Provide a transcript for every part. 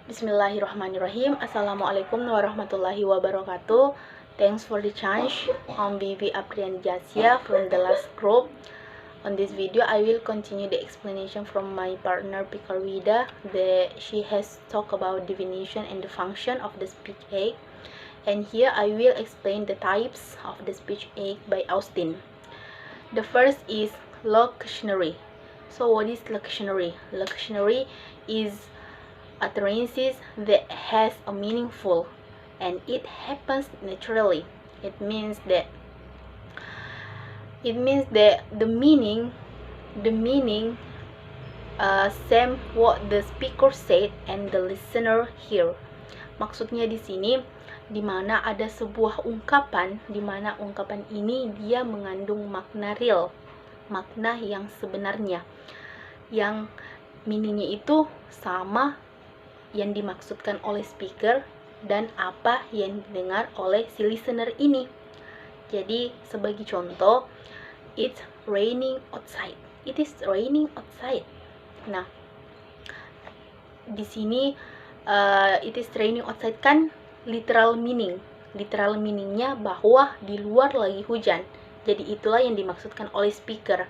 Bismillahirrahmanirrahim. Assalamualaikum warahmatullahi wabarakatuh. Thanks for the chance. I'm Bibi Apriani Jasya from the last group. On this video, I will continue the explanation from my partner Pikarwida. She has talked about definition and the function of the speech aid. And here I will explain the types of the speech aid by Austin. The first is locutionary. So what is locutionary? Locutionary is utterances that has a meaningful and it happens naturally. It means that the meaning same what the speaker said and the listener hear. Maksudnya di sini di mana ada sebuah ungkapan, di mana ungkapan ini dia mengandung makna real, makna yang sebenarnya, yang meaningnya itu sama yang dimaksudkan oleh speaker dan apa yang didengar oleh si listener ini. Jadi sebagai contoh, it's raining outside. It is raining outside. Nah, di sini it is raining outside kan literal meaning. Literal meaningnya bahwa di luar lagi hujan. Jadi itulah yang dimaksudkan oleh speaker.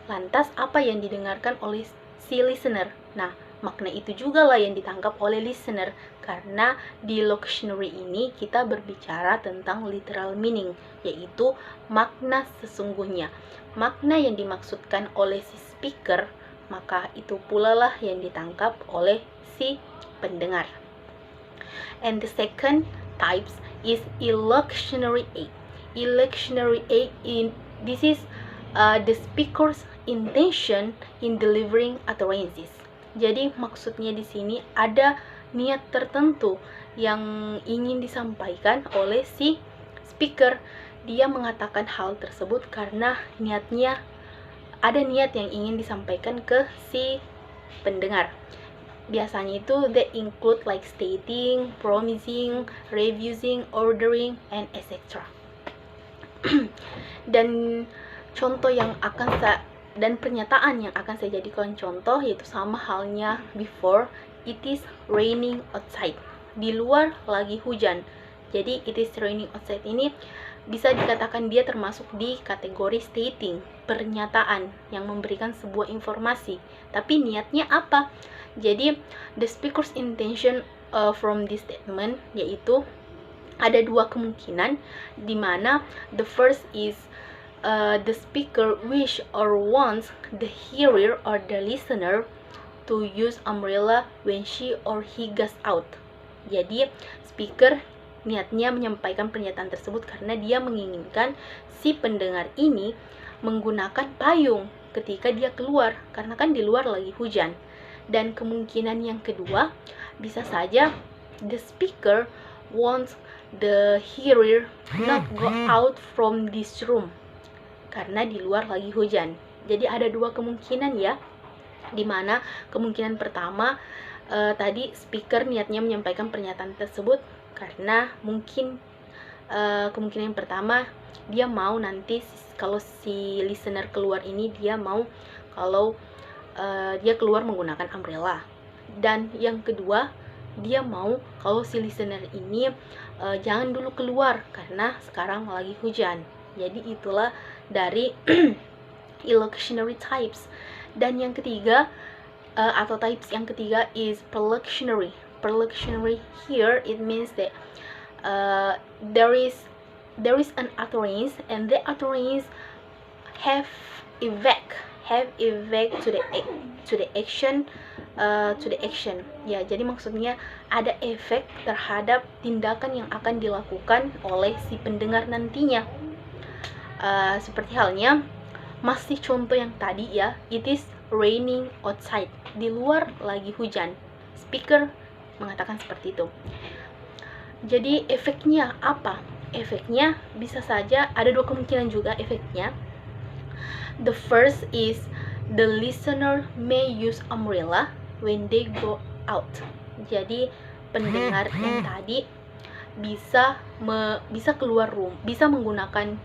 Lantas apa yang didengarkan oleh si listener? Nah, makna itu juga lah yang ditangkap oleh listener, karena di locutionary ini kita berbicara tentang literal meaning, yaitu makna sesungguhnya. Makna yang dimaksudkan oleh si speaker, maka itu pula lah yang ditangkap oleh si pendengar. And the second types is illocutionary aid. Illocutionary aid this is the speaker's intention in delivering utterances. Jadi maksudnya di sini ada niat tertentu yang ingin disampaikan oleh si speaker. Dia mengatakan hal tersebut karena niatnya ada niat yang ingin disampaikan ke si pendengar. Biasanya itu they include like stating, promising, refusing, ordering, and etc. Dan contoh yang dan pernyataan yang akan saya jadikan contoh yaitu sama halnya before, it is raining outside. Di luar lagi hujan. Jadi it is raining outside ini bisa dikatakan dia termasuk di kategori stating, pernyataan yang memberikan sebuah informasi. Tapi niatnya apa? Jadi the speaker's intention from this statement yaitu ada dua kemungkinan, di mana the first is the speaker wish or wants the hearer or the listener to use umbrella when she or he goes out. Jadi speaker niatnya menyampaikan pernyataan tersebut karena dia menginginkan si pendengar ini menggunakan payung ketika dia keluar, karena kan di luar lagi hujan. Dan kemungkinan yang kedua bisa saja the speaker wants the hearer not go out from this room karena di luar lagi hujan. Jadi ada dua kemungkinan ya, dimana kemungkinan pertama tadi speaker niatnya menyampaikan pernyataan tersebut karena mungkin kemungkinan yang pertama dia mau nanti kalau si listener keluar ini dia mau kalau dia keluar menggunakan umbrella. Dan yang kedua dia mau kalau si listener ini jangan dulu keluar karena sekarang lagi hujan. Jadi itulah dari illocutionary types. Dan yang ketiga atau types yang ketiga is perlocutionary. Perlocutionary here it means that there is an utterance and the utterance have effect to the action. Ya, jadi maksudnya ada efek terhadap tindakan yang akan dilakukan oleh si pendengar nantinya. Seperti halnya masih contoh yang tadi ya, it is raining outside. Di luar lagi hujan. Speaker mengatakan seperti itu. Jadi efeknya apa? Efeknya bisa saja ada dua kemungkinan juga efeknya. The first is the listener may use umbrella when they go out. Jadi pendengar yang tadi bisa keluar rumah, bisa menggunakan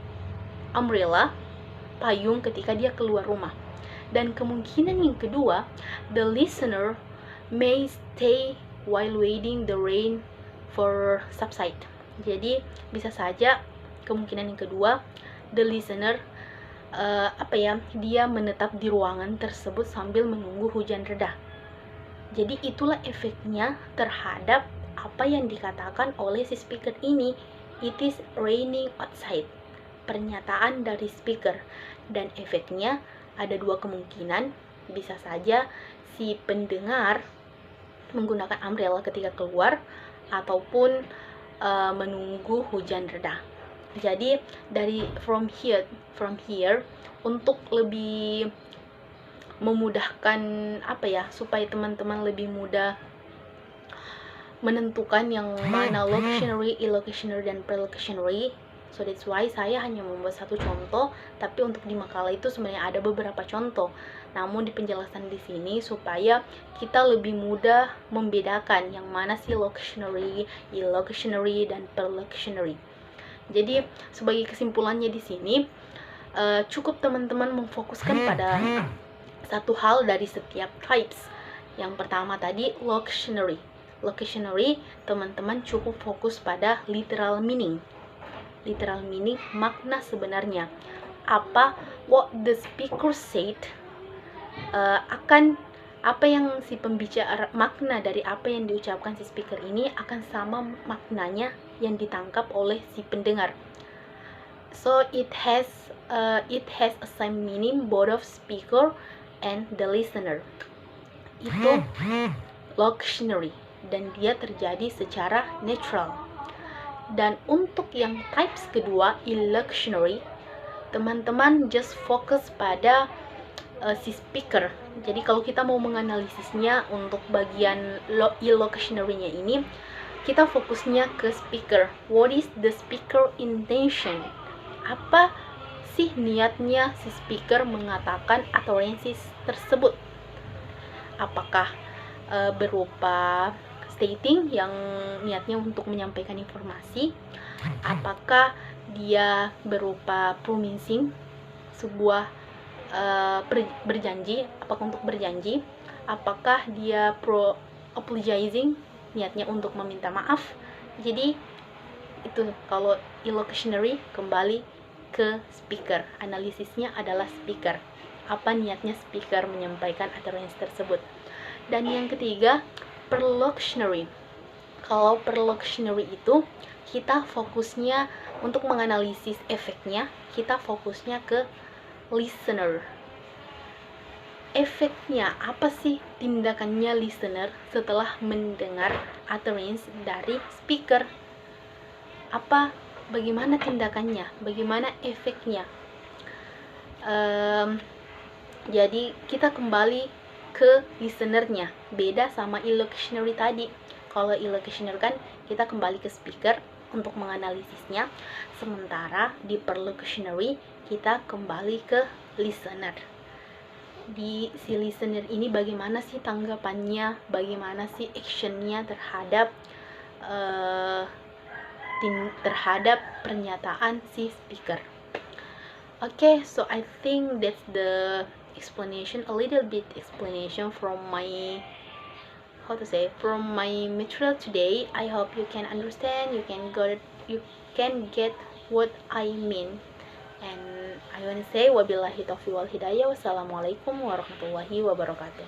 umbrella, payung ketika dia keluar rumah. Dan kemungkinan yang kedua, the listener may stay while waiting the rain for subside. Jadi bisa saja kemungkinan yang kedua, the listener dia menetap di ruangan tersebut sambil menunggu hujan reda. Jadi itulah efeknya terhadap apa yang dikatakan oleh si speaker ini. It is raining outside. Pernyataan dari speaker. Dan efeknya ada dua kemungkinan. Bisa saja si pendengar menggunakan umbrella ketika keluar ataupun menunggu hujan reda. Jadi dari from here untuk lebih memudahkan supaya teman-teman lebih mudah menentukan yang mana locutionary, illocutionary, dan prelocutionary. So that's why saya hanya membuat satu contoh, tapi untuk di makalah itu sebenarnya ada beberapa contoh. Namun di penjelasan di sini supaya kita lebih mudah membedakan yang mana sih locutionary, illocutionary, dan prelocutionary. Jadi sebagai kesimpulannya di sini cukup teman-teman memfokuskan pada satu hal dari setiap types. Yang pertama tadi locutionary. Locutionary teman-teman cukup fokus pada literal meaning. Literal meaning makna sebenarnya. What the speaker said akan apa yang si pembicara, makna dari apa yang diucapkan si speaker ini akan sama maknanya yang ditangkap oleh si pendengar. So it has a same meaning both of speaker and the listener. Itu locutionary dan dia terjadi secara natural. Dan untuk yang types kedua, illocutionary, teman-teman just fokus pada si speaker. Jadi kalau kita mau menganalisisnya untuk bagian illocutionary-nya ini, kita fokusnya ke speaker. What is the speaker intention? Apa sih niatnya si speaker mengatakan utterances tersebut? Apakah berupa stating yang niatnya untuk menyampaikan informasi? Apakah dia berupa promising, sebuah berjanji, apakah untuk berjanji? Apakah dia apologizing, niatnya untuk meminta maaf? Jadi itu kalau illocutionary kembali ke speaker, analisisnya adalah speaker. Apa niatnya speaker menyampaikan utterance tersebut? Dan yang ketiga, prelocutionary. Kalau prelocutionary itu kita fokusnya untuk menganalisis efeknya, kita fokusnya ke listener. Efeknya apa sih tindakannya listener setelah mendengar utterance dari speaker? Bagaimana tindakannya? Bagaimana efeknya? Jadi kita kembali ke listenernya. Beda sama illocutionary tadi. Kalau illocutionary kan kita kembali ke speaker untuk menganalisisnya, sementara di prelocutionary kita kembali ke listener. Di si listener ini bagaimana sih tanggapannya, bagaimana sih actionnya terhadap pernyataan si speaker. Okay, so I think that's the explanation, a little bit explanation from my material today. I hope you can understand, you can get what I mean. And I want to say wabillahi taufiq wal hidayah. Wassalamualaikum warahmatullahi wabarakatuh.